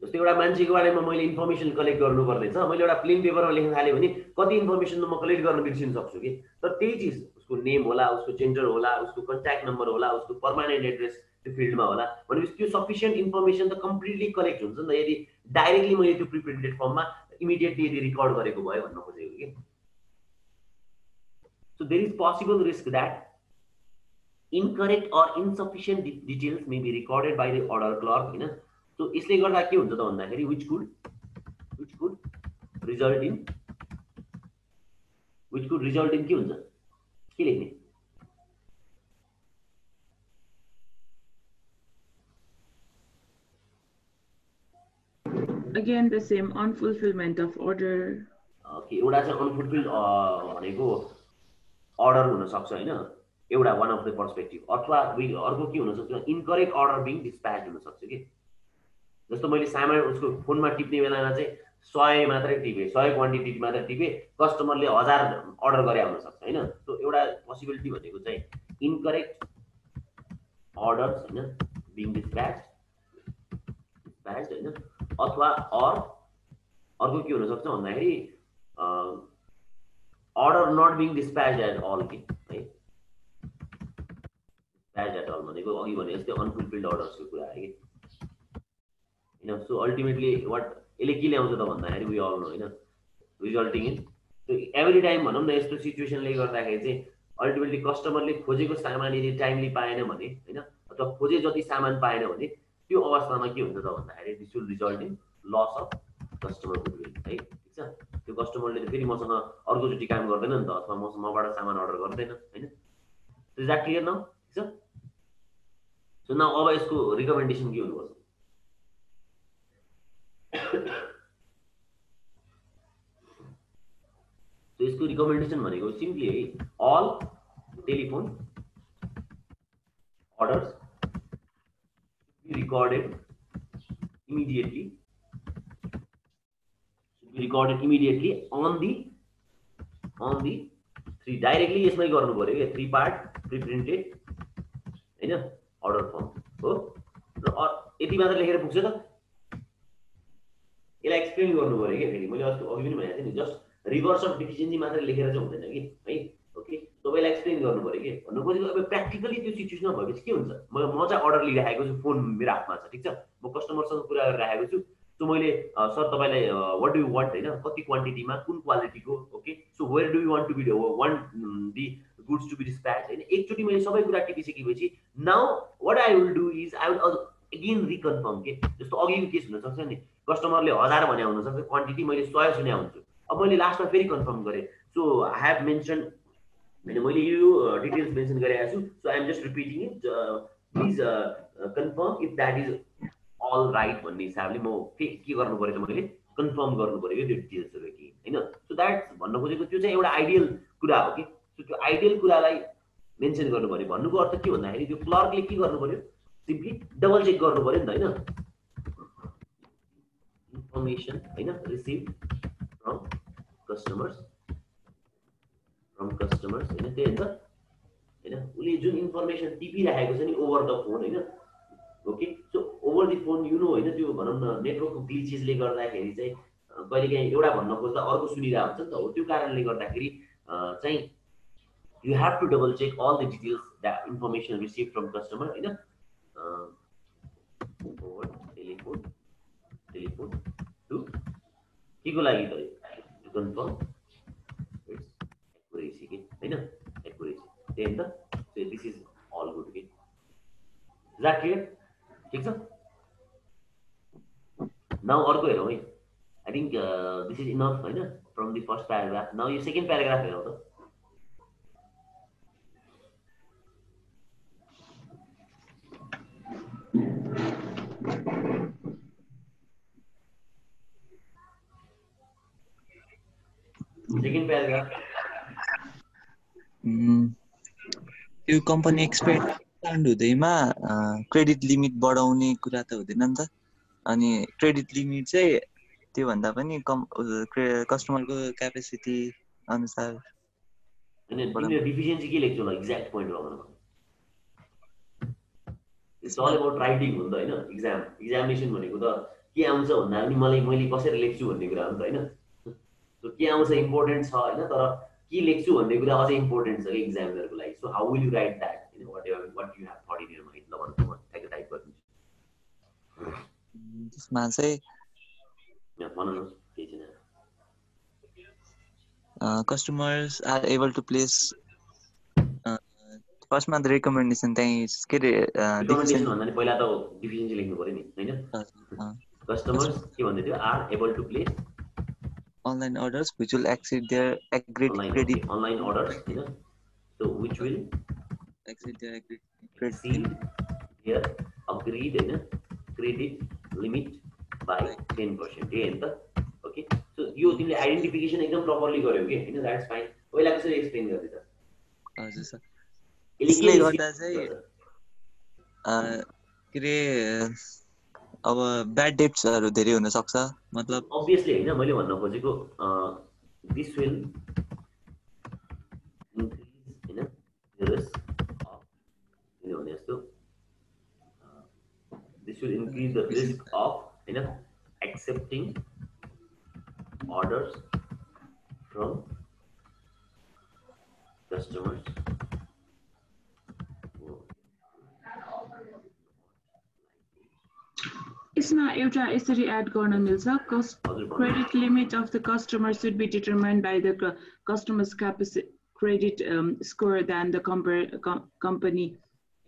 जस्तै एउटा मान्छेको बारेमा मैले इन्फर्मेसन कलेक्ट गर्नु पर्दैछ मैले एउटा प्लेन पेपरमा लेख्न थाले भने कति इन्फर्मेसन म कलेक्ट गर्न बिर्सिन सक्छु के तर त्यही चीज उसको नेम होला उसको जेन्डर होला उसको कन्ट्याक्ट नम्बर होला उसको पर्मानेन्ट एड्रेस त्यो फिल्डमा होला भनेपछि त्यो सफिसिएन्ट इन्फर्मेसन त कम्प्लिटली कलेक्ट हुन्छ नि त यदि डाइरेक्टली मैले त्यो प्री प्रिन्टेड फर्ममा इमिडिएटली यदि रेकर्ड गरेको भए भन्न खोजेको के So there is possible risk that incorrect or insufficient details may be recorded by the order clerk, you know. So इसले गर्दा के हुन्छ त भन्दाखेरि which could result in के हुन्छ के लेख्ने again the same unfulfillment of order okay एउटा चाहिँ unfulfilled भनेको order हुन सक्छ हैन एउटा one of the perspective अथवा अर्को के हुन सक्छ incorrect order being dispatched हुन सक्छ के जस्तो मैले सामान उसको फोनमा टिप्ने बेलामा चाहिँ 100 मात्रै टिपे 100 क्वान्टिटी मात्रै टिपे कस्टमरले 1000 अर्डर गरे हुन सक्छ हैन सो एउटा पोसिबिलिटी भनेको चाहिँ incorrect orders हैन being dispatched हैन अथवा अर्को के हुन सक्छ भन्दाखेरि order not being dispatched at all के है dispatched at all भनेको अघि भने जस्तै unfulfilled orders को कुरा आयो के हैन सो अल्टिमेटली व्हाट यसले के ल्याउँछ त भन्दाखेरि we all know हैन resulting in so every time भनौं न यस्तो सिचुएसनले गर्दाखेरि चाहिँ अल्टिमेटली कस्टमरले खोजेको सामान यदि टाइमली पाएन भने हैन अथवा खोजे जति सामान पाएन भने त्यो अवस्थामा के हुन्छ त भन्दाखेरि this will result in loss of customer goodwill है ठीक छ त्यो कस्टमरले त फेरि मसँग अर्को चोटी काम गर्दैन नि त अथवा मबाट सामान अर्डर गर्दैन हैन इज दैट क्लियर नाउ ठीक छ सो नाउ अब यसको रिकमेन्डेसन के हुनुपर्छ सो यसको रिकमेन्डेसन भनेको सिम्पली है all telephone orders be recorded immediately on the three directly यसमै गर्नु पर्यो के 3-part pre-printed हैन order form हो र यति मात्र लेखेर पुग्छ त यसलाई एक्सप्लेन गर्नु पर्यो के फेरि मैले अघि पनि भनेको थिएँ नि जस्ट रिभर्स अफ डिफिसिएन्सी मात्र लेखेर चाहिँ हुँदैन कि है ओके तपाईलाई एक्सप्लेन गर्नु पर्यो के भन्नु खोजेको। अब प्र्याक्टिकली त्यो सिचुएसनमा भएपछि के हुन्छ, म चाहिँ अर्डर लिइराखेको छु, फोन मेरो हातमा छ, ठिक छ, म कस्टमरसँग कुरा गरिराखेको छु। सो मैले सर तपाईँलाई वाट डु यु वान्ट होइन, कति क्वान्टिटीमा कुन क्वालिटीको, okay, so where do you want to be want the goods to be dispatch होइन। एकचोटि मैले सबै कुरा टिपिसकेपछि now what I will do is I will again reconfirm के। जस्तो अघिको केस हुनसक्छ नि, कस्टमरले 1000 भने हुनसक्छ, क्वान्टिटी मैले 100 सुने हुन्छु, अब मैले लास्टमा फेरि कन्फर्म गरेँ। सो आई हेभ मेन्सन होइन, मैले यो डिटेल्स मेन्सन गरेको छु, so I am just repeating it, please confirm if that is all right भन्ने हिसाबले म के गर्नु पऱ्यो त, मैले कन्फर्म गर्नु पऱ्यो कि त्यो डिटेल्सहरू कि होइन। सो द्याट भन्न खोजेको त्यो चाहिँ एउटा आइडियल कुरा हो कि। सो त्यो आइडियल कुरालाई मेन्सन गर्नु पऱ्यो। भन्नुको अर्थ के भन्दाखेरि त्यो क्लर्कले के गर्नु पऱ्यो, सिम्पली डबल चेक गर्नु पऱ्यो नि त होइन, इन्फर्मेसन होइन रिसिभ फ्रम कस्टमर्स होइन, त्यही हुन्छ होइन। उसले जुन इन्फर्मेसन टिपिराखेको छ नि ओभर द फोन होइन, okay, so over the phone you know होइन, त्यो भनौँ न नेटवर्कको ग्लिचेसले गर्दाखेरि चाहिँ कहिलेकाहीँ एउटा भन्न खोज्दा अर्को सुनिरहेको हुन्छ नि त, हो त्यो कारणले गर्दाखेरि चाहिँ you have to double check all the details, that information received from customer होइन, over telephone to के को लागि त, to confirm its accuracy के होइन, accuracy त्यही नि त। so this is all good के, is that clear? ठिक छ। नाउ अर्को हेरौँ है, I think this is enough होइन from the first paragraph. Now यो सेकेन्ड प्याराग्राफ हेरौँ त। सेकेन्ड प्याराग्राफ त्यो कम्पनी एक्सपेन्ड हुँदैमा क्रेडिट लिमिट बढाउने कुरा त हुँदैन नि त, अनि क्रेडिट लिमिट चाहिँ त्यो भन्दा पनि कस्टमरको क्यापेसिटी अनुसार होइन। डिफिसियन्सी के लेख्छु होला, एक्ज्याक्ट पोइन्ट हो भनौँ, इट्स अल अबाउट राइटिङ हो नि त होइन। एक्जामिनेसन भनेको त के आउँछ भन्दा पनि मैले कसरी लेख्छु भन्ने कुरा हो नि त होइन। सो के आउँछ इम्पोर्टेन्ट छ होइन, तर के लेख्छु भन्ने कुरा अझै इम्पोर्टेन्ट छ कि एक्जामिनरको लागि। So how will you write that होइन, what you have thought in your mind, ल भन्नु म ठ्याक्कै टाइप गरिदिन्छु। त्यसमा चाहिँ भन्नुहोस् केही छैन। customers are able to place फर्स्टमा द रिकमेन्डेसन चाहिँ के रे रिकमेन्डेसन भन्दा नि पहिला त डिफिसियन्सी लेख्नु पर्यो नि होइन। कस्टमर्स के भन्दै थियो, are able to place online orders which will exceed their agreed credit online orders होइन, so which will exceed their agreed exceed their agreed होइन credit limit by 10% त्यही हो नि त। ओके, सो यो तिमीले आइडेन्टिफिकेसन एकदम प्रपरली गर्यौ कि होइन, द्याट्स फाइन। पहिला कसरी एक्सप्लेन गर्दै त? हजुर सर, यसले यसले गर्दा चाहिँ के रे अब ब्याड डेट्सहरू धेरै हुन सक्छ, मतलब अब्भियसली होइन। मैले भन्न खोजेको दिस विल इन्क्रिज होइन रिस्क अफ, किन भने जस्तो this will increase the risk of होइन एक्सेप्टिङ orders from customers यसमा एउटा यसरी एड गर्न मिल्छ, credit limit of the customer should be determined by the customer's credit score than the company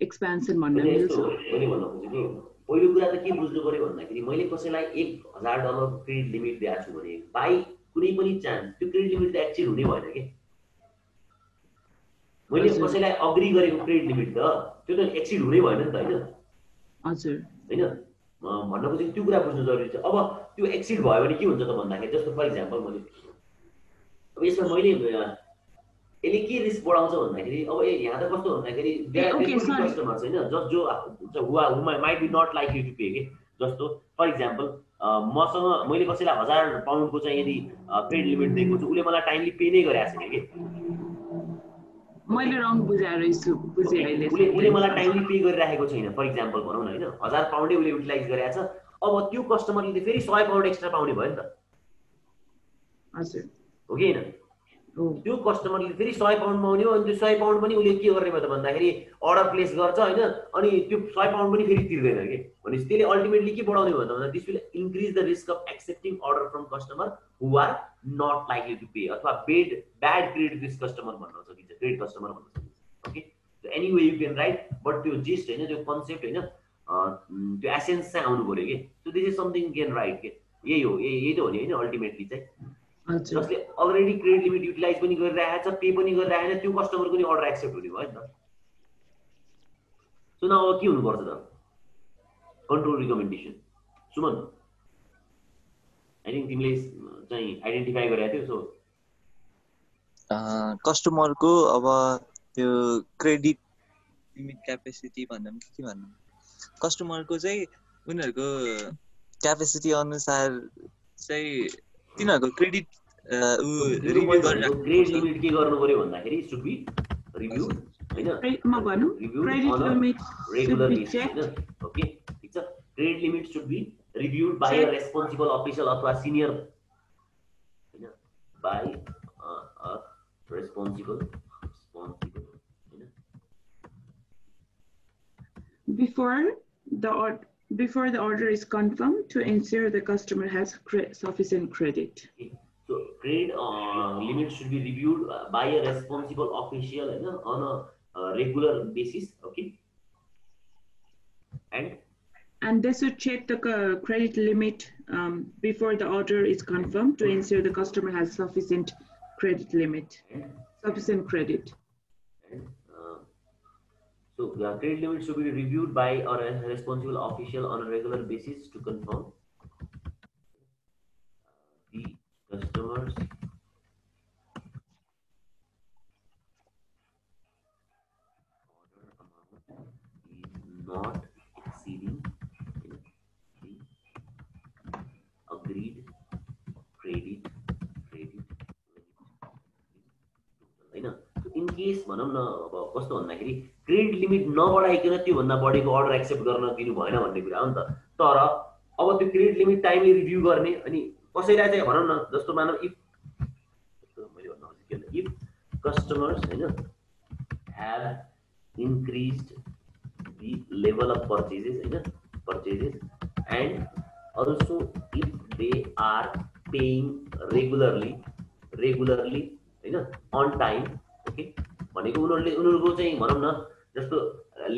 expansion भन्न मिल्छ। मैले भन्न खोजेको पहिलो कुरा त के बुझ्नु पर्यो भन्दाखेरि मैले कसैलाई $1000 क्रेडिट लिमिट दिएको छु भने बाई कुनै पनि चान्स त्यो क्रेडिट लिमिट त एक्सिड हुने भएन के। मैले कसैलाई अग्री गरेको क्रेडिट लिमिट त त्यो त एक्सिड हुने भएन नि त होइन। हजुर होइन, भन्न खोजेको त्यो कुरा बुझ्नु जरुरी छ। अब त्यो एक्सिड भयो भने के हुन्छ त भन्दाखेरि जस्तो फर इक्जाम्पल मैले अब यसमा मैले यसले के रिस्क बढाउँछ भन्दाखेरि अब यहाँ त कस्तो भन्दाखेरि कस्टमर्स होइन जस्ट जो might be not like you to pay के। जस्तो फर इक्जाम्पल मसँग मैले कसैलाई 1000 पाउन्डको चाहिँ यदि क्रेडिट लिमिट दिएको छु, उसले मलाई टाइमली पे नै गरेको छैन कि, मैले रङ बुझाएर बुझे अहिले उसले मलाई टाइमली पे गरिराखेको छैन फर इक्जाम्पल भनौँ न होइन, 1000 पाउन्डै उसले युटिलाइज गरेको छ। अब त्यो कस्टमरले फेरि 100 पाउन्ड एक्स्ट्रा पाउने भयो नि त, हजुर हो कि होइन? त्यो कस्टमरले फेरि 100 पाउन्ड माग्ने हो अनि त्यो 100 पाउन्ड पनि उसले के गर्ने भयो त भन्दाखेरि अर्डर प्लेस गर्छ हैन अनि त्यो 100 पाउन्ड पनि फेरि तिर्दैन के भनेपछि त्यसले अल्टिमेटली के बढाउने भयो त भन्दा this will increase the risk of accepting order from customer who are not likely to pay अथवा ब्याड क्रेडिट रिस्क कस्टमर भन्न सकिन्छ क्रेडिट कस्टमर भन्न सकिन्छ okay so anyway you can write but त्यो जिस्ट हैन त्यो concept हैन त्यो एसेन्स चाहिँ आउनु पर्यो के so this is something can write के यही त हो नि हैन अल्टिमेटली चाहिँ जसले अलरेडी क्रेडिट लिमिट युटिलाइज पनि गरिरहेको छ पे पनि गरिरहेको छैन त्यो कस्टमरको नि अर्डर एक्सेप्ट हुने भयो नि त सो न अब के हुनुपर्छ त control recommendation Suman I think तिमीले चाहिँ आइडेन्टिफाई गरेको थियौ सो कस्टमरको अब त्यो क्रेडिट लिमिट क्यापेसिटी भन्दा पनि के भन्नु कस्टमरको चाहिँ उनीहरूको क्यापेसिटी अनुसार चाहिँ तिनीहरूको क्रेडिट रिभ्यू गरेर क्रेडिट लिमिट के गर्नु पर्यो भन्दाखेरि शुड बी रिभ्यू हैन म भन्नु credit limit regular basis okay ठीक छ credit limit should be reviewed by a responsible official अथवा सिनियर हैन बाय अ रेस्पोन्सिबल हैन before the order is confirmed to ensure the customer has sufficient credit. So credit limit should be reviewed by a responsible official on a regular basis. Okay. And they should check the credit limit before the order is confirmed to ensure the customer has sufficient credit limit, sufficient credit. So the credit limit should be reviewed by a responsible official on a regular basis to confirm the customer's order amount is not exceeding the agreed credit हैन in case भनौं न अब कस्तो भन्दाखेरि credit limit नबढाइकन त्यो भन्दा बढीको order accept गर्न दिनु भएन भन्ने कुरा हो नि त तर अब त्यो क्रेडिट लिमिट टाइमली रिभ्यू गर्ने अनि कसैलाई चाहिँ भनौं न जस्तो मानौ इफ मैले भन्न खोजेको के इफ कस्टमर्स हैन have इन्क्रिज्ड the level of purchases and also if they are paying regularly हैन on time okay भनेको उनीहरुको चाहिँ भनौं न जस्तो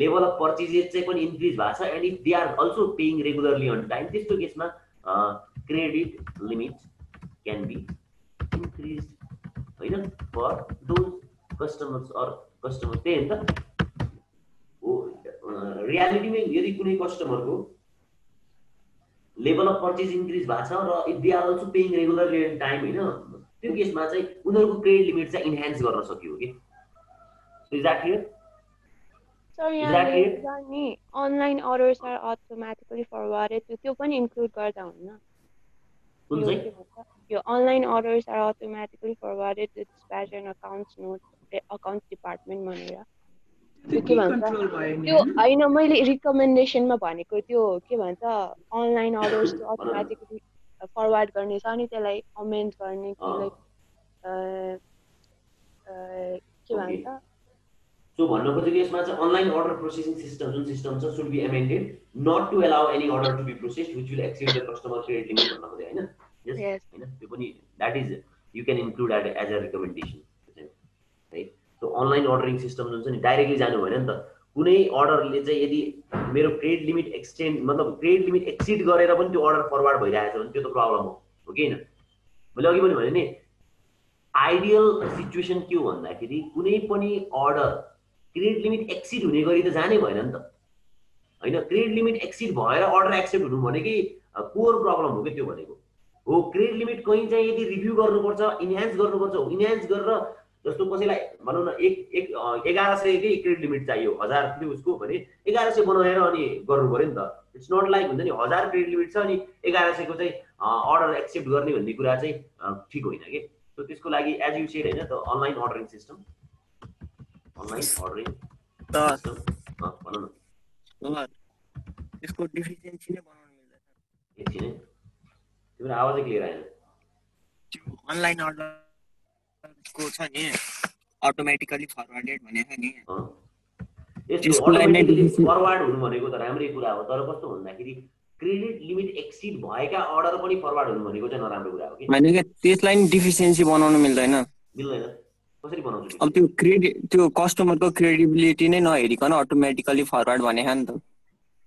लेभल अफ पर्चेजेस चाहिँ पनि इन्क्रिज भएको छ and if they are also paying regularly on time त्यस्तो केसमा credit limit can be increase हैन for those customers or customer त्यही हो नि त हो रियालिटीमा यदि कुनै कस्टमरको लेभल अफ पर्चेज इन्क्रिज भएको छ र if they are also paying regularly on time हैन त्यो केसमा चाहिँ उनीहरुको क्रेडिट लिमिट चाहिँ इन्हान्स गर्न सकियो के इज दैट क्लियर सर नि online orders are automatically forwarded त्यो पनि इन्क्लुड गर्दा हुन्न कुन चाहिँ यो online orders are automatically forwarded to dispatch and accounts note accounts department भनेर त्यो के भन्छ त्यो हैन मैले रिकमेन्डेसनमा भनेको त्यो के भन्छ अनलाइन अर्डर्स अटोमेटिकली फरवर्ड गर्ने छ अनि त्यसलाई अमेन्ड गर्ने कि के भन्छ सो भन्नु खोजेको यसमा चाहिँ अनलाइन अर्डर प्रोसेसिङ सिस्टम जुन सिस्टम छ should be amended not to allow any order to be processed which will exceed the customer credit limit भन्नु खोजे हैन यस हैन त्यो पनि that is you can include as a recommendation right so online ordering system जुन छ नि डाइरेक्टली जानु भएन नि त कुनै अर्डरले चाहिँ यदि मेरो क्रेडिट लिमिट एक्सटेन्ड मतलब क्रेडिट लिमिट एक्सिड गरेर पनि त्यो अर्डर फरवर्ड भइरहेछ भने त्यो त प्रब्लम हो कि हैन मैले अघि पनि भने नि आइडियल सिचुएसन के हो भन्दाखेरि कुनै पनि अर्डर क्रेडिट लिमिट एक्सिड हुने गरी त जानै भएन नि त हैन क्रेडिट लिमिट एक्सिड भएर अर्डर एक्सेप्ट हुनु भनेकै कोर प्रब्लम हो के त्यो भनेको हो क्रेडिट लिमिट कहीं चाहिँ यदि रिभ्यू गर्नुपर्छ इन्हान्स गर्नुपर्छ इन्हान्स गरेर जस्तो कसैलाई भनौं न 1100 कै क्रेडिट लिमिट चाहियो 1000 थियो उसको भने 1100 बनाएर अनि गर्नु पर्यो नि त इट्स नट लाइक हुन्छ नि 1000 क्रेडिट लिमिट छ अनि 1100 को चाहिँ अर्डर एक्सेप्ट गर्ने भन्ने कुरा चाहिँ ठीक होइन के सो त्यसको लागि एज यु सेड हैन त online ordering system online ordering system भनौं न त्यसको डिफिसिएन्सी नै बनाउन मिल्दैन एकछिन तिम्रो आवाजै क्लियर आएन अनलाइन अर्डर को छ नि अटोमेटिकली फरवर्डेड भनेको नि यस्तो त्यसको लागि नै अटोमेटिकली फरवर्ड हुनु भनेको त राम्रै कुरा हो, तर कस्तो भन्दाखेरि क्रेडिट लिमिट एक्सिड भएका अर्डर पनि फरवर्ड हुनु भनेको चाहिँ नराम्रो कुरा हो कि हैन के त्यसलाई नि डिफिसियन्सी बनाउन मिल्दैन। मिल्दैन। कसरी बनाउँछु अब त्यो कस्टमरको क्रेडिबिलिटी नै नहेरिकन अटोमेटिकली फरवर्ड भनेको नि त।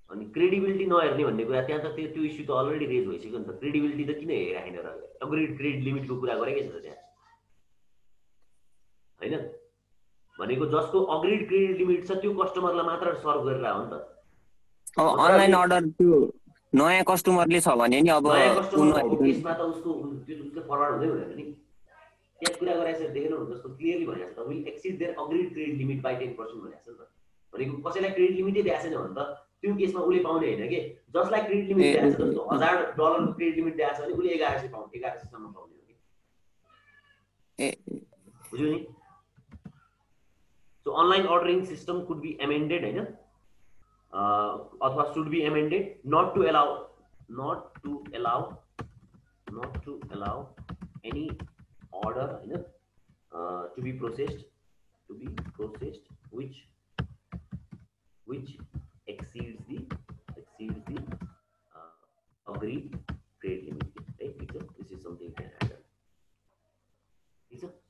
अनि क्रेडिबिलिटी नहेर्ने भन्ने कुरा त्यहाँ त त्यो इस्यु त अलरेडी रेज भइसक्यो नि त। क्रेडिबिलिटी त किन हेराएन र? अग्रिड क्रेडिट लिमिटको कुरा गरेकै छ त्यहाँ हैन भनेको जसको अग्रिड क्रेडिट लिमिट छ त्यो कस्टमरलाई मात्र सर्भ गरेर हो नि त। अब अनलाइन अर्डर त्यो नयाँ कस्टमरले छ भने नि अब नयाँ कस्टमरको केसमा त उसको फरवर्ड हुँदै हुँदैन नि। त्यहाँ कुरा गरेको छ देख्नु जस्तो क्लियरली भनेको छ will exceed their agreed credit limit by 10% भनेको छ नि त। भनेको कसैलाई क्रेडिट लिमिटै दिएको छैन भने त त्यो केसमा उसले पाउने होइन कि जसलाई क्रेडिट लिमिट दिएको छ जस्तो $1000 को क्रेडिट लिमिट दिएको छ भने उसले 1100 पाउने 1100 सम्म पाउने हो कि बुझ्यौ नि। So online ordering system could be amended हैन अथवा should be amended not to allow any order हैन to be processed which exceeds the agreed credit limit, right? This is something you can handle.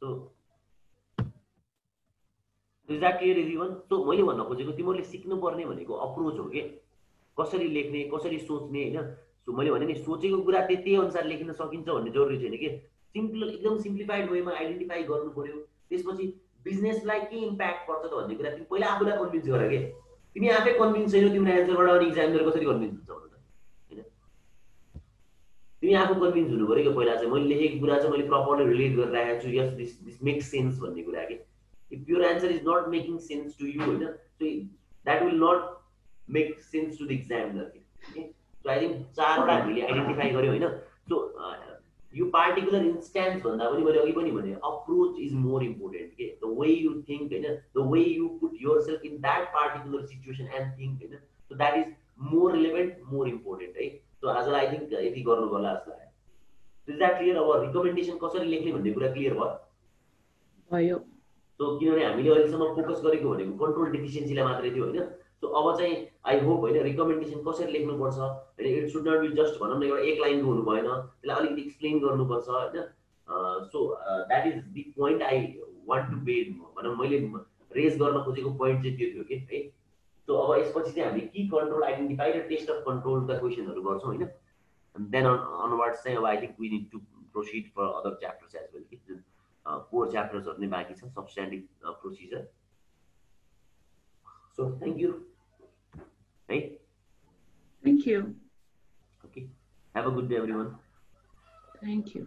So is that clear everyone? So मैले भन्न खोजेको तिमीहरूले सिक्नु पर्ने भनेको अप्रोच हो के कसरी लेख्ने कसरी सोच्ने हैन। सो मैले भने नि सोचेको कुरा त्यही अनुसार लेख्न सकिन्छ भन्ने जरुरी छैन के। सिम्पल एकदम सिम्प्लिफाइड वेमा आइडेन्टिफाई गर्नु पर्यो। त्यसपछि बिजनेसलाई के इम्प्याक्ट पर्छ त भन्ने कुरा तिमी पहिला आफूलाई कन्भिन्स गर के। तिमी आफै कन्भिन्स छैनौ तिम्रो एन्सरबाट अनि एक्जामिनर कसरी कन्भिन्स हुन्छ भन्नु त हैन। तिमी आफू कन्भिन्स हुनु पर्यो के पहिला चाहिँ मैले लेखेको कुरा चाहिँ मैले प्रपरली रिलेट गरिरहेको छु यस दिस मेक्स सेन्स भन्ने कुरा के। If your answer is not making sense to you, so that will not make sense to the examiner. Okay? So I think चारवटा हामीले आइडेन्टिफाई गर्यौ हैन। सो यो पार्टिकुलर इन्स्टेन्स भन्दा पनि मैले अघि पनि भने अप्रोच इज मोर इम्पोर्टेन्ट के। द वे यु थिंक हैन the way you put yourself in that particular situation and think हैन so that is more relevant more important है। सो आजलाई आई थिंक यति गर्नु होला जस्तो लाग्यो। Is that clear? अब रिकमेन्डेसन कसरी लेख्ने भन्ने कुरा क्लियर भयो। सो किनभने हामीले अहिलेसम्म फोकस गरेको भनेको कन्ट्रोल डेफिसिएन्सीलाई मात्रै थियो हैन। सो अब चाहिँ आई होप हैन रिकमेन्डेसन कसरी लेख्नुपर्छ हैन। It should not be just भनौँ न एउटा एक लाइनको हुनु भएन, त्यसलाई अलिकति एक्सप्लेन गर्नुपर्छ हैन। So that is the point I want to be भनौँ मैले रेज गर्न खोजेको पोइन्ट चाहिँ त्यो थियो कि है। सो अब यसपछि चाहिँ हामीले की कन्ट्रोल आइडेन्टिफाई र टेस्ट अफ कन्ट्रोलका क्वेसनहरु गर्छौं हैन। एन्ड देन अनवर्ड्स चाहिँ अब I think we need to proceed for other chapters as well कि। 4 chapters नै बाँकी छ substantive procedure. So thank you है। Thank you. Okay. Have a good day everyone. Thank you.